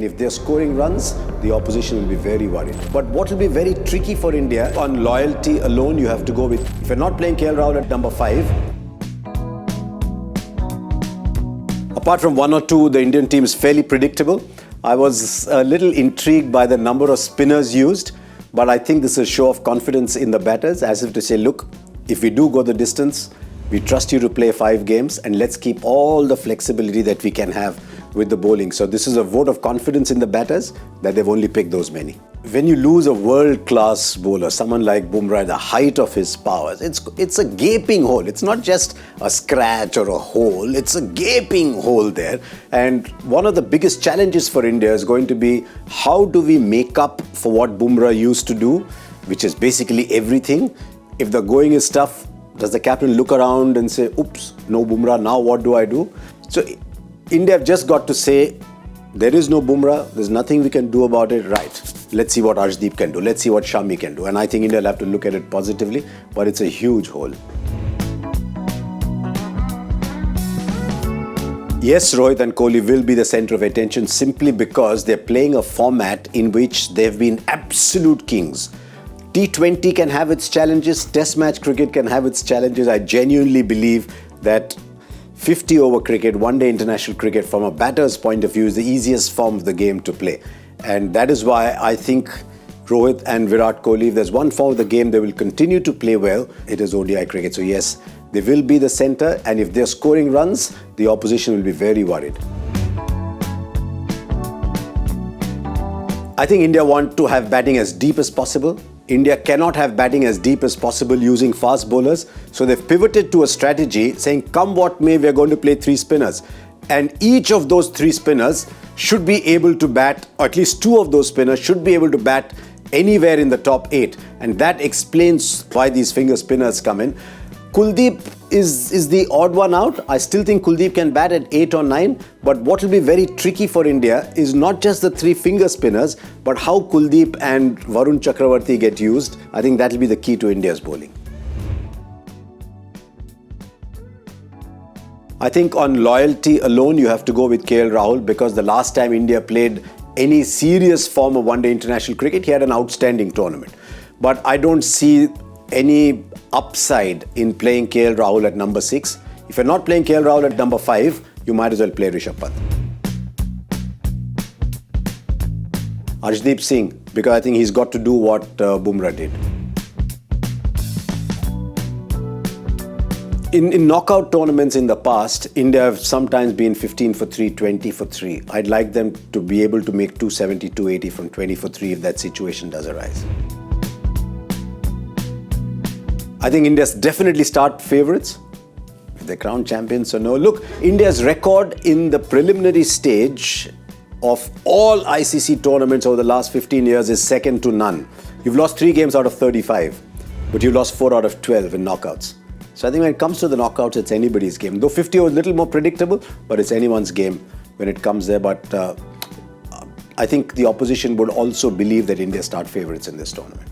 If they're scoring runs, the opposition will be very worried. But what will be very tricky for India, on loyalty alone, you have to go with, if you're not playing KL Rahul at number 5, apart from 1 or 2, the Indian team is fairly predictable. I was a little intrigued by the number of spinners used, but I think this is a show of confidence in the batters, as if to say, look, if we do go the distance, we trust you to play 5 games and let's keep all the flexibility that we can have with the bowling. So this is a vote of confidence in the batters that they've only picked those many. When you lose a world-class bowler, someone like Bumrah, the height of his powers, it's a gaping hole. It's not just a scratch or a hole, it's a gaping hole there. And one of the biggest challenges for India is going to be, how do we make up for what Bumrah used to do, which is basically everything. If the going is tough, does the captain look around and say, oops, no Bumrah, now what do I do? So India have just got to say, there is no Bumrah, there's nothing we can do about it, right. Let's see what Arshdeep can do, let's see what Shami can do. And I think India will have to look at it positively, but it's a huge hole. Yes, Rohit and Kohli will be the centre of attention simply because they're playing a format in which they've been absolute kings. T20 can have its challenges, Test match cricket can have its challenges. I genuinely believe that 50 over cricket, one-day international cricket from a batter's point of view is the easiest form of the game to play. And that is why I think Rohit and Virat Kohli, if there's one form of the game they will continue to play well, it is ODI cricket. So yes, they will be the centre, and if they're scoring runs, the opposition will be very worried. I think India want to have batting as deep as possible. India cannot have batting as deep as possible using fast bowlers. So they've pivoted to a strategy saying, come what may, we're going to play 3 spinners. And each of those 3 spinners should be able to bat, or at least 2 of those spinners should be able to bat anywhere in the top 8. And that explains why these finger spinners come in. Kuldeep is the odd one out. I still think Kuldeep can bat at 8 or 9. But what will be very tricky for India is not just the 3 finger spinners, but how Kuldeep and Varun Chakravarti get used. I think that will be the key to India's bowling. I think on loyalty alone, you have to go with KL Rahul, because the last time India played any serious form of one-day international cricket, he had an outstanding tournament. But I don't see any upside in playing KL Rahul at number 6. If you're not playing KL Rahul at number 5, you might as well play Rishabh Pant. Arshdeep Singh, because I think he's got to do what Bumrah did. In knockout tournaments in the past, India have sometimes been 15 for 3, 20 for 3. I'd like them to be able to make 270, 280 from 20 for 3 if that situation does arise. I think India's definitely start favourites. If they're crowned champions or no. Look, India's record in the preliminary stage of all ICC tournaments over the last 15 years is second to none. You've lost 3 games out of 35, but you've lost 4 out of 12 in knockouts. So I think when it comes to the knockouts, it's anybody's game. Though 50 was a little more predictable, but it's anyone's game when it comes there. But I think the opposition would also believe that India start favourites in this tournament.